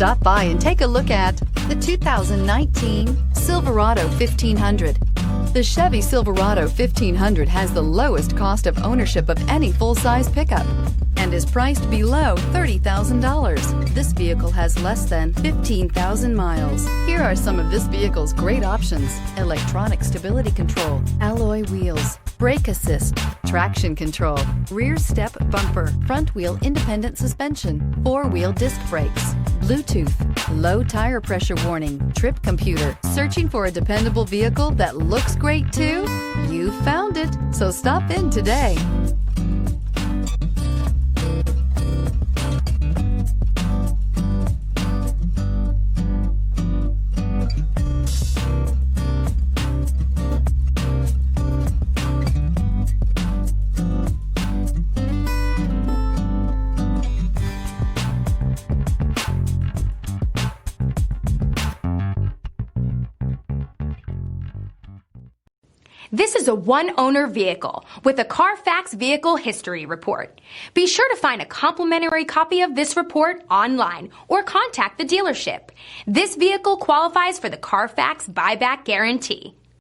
Stop by and take a look at the 2019 Silverado 1500. The Chevy Silverado 1500 has the lowest cost of ownership of any full-size pickup and is priced below $30,000. This vehicle has less than 15,000 miles. Here are some of this vehicle's great options: electronic stability control, alloy wheels, brake assist, traction control, rear step bumper, front wheel independent suspension, four-wheel disc brakes, Bluetooth, low tire pressure warning, trip computer. Searching for a dependable vehicle that looks great too? You found it, so stop in today. This is a one-owner vehicle with a Carfax Vehicle History Report. Be sure to find a complimentary copy of this report online or contact the dealership. This vehicle qualifies for the Carfax Buyback Guarantee.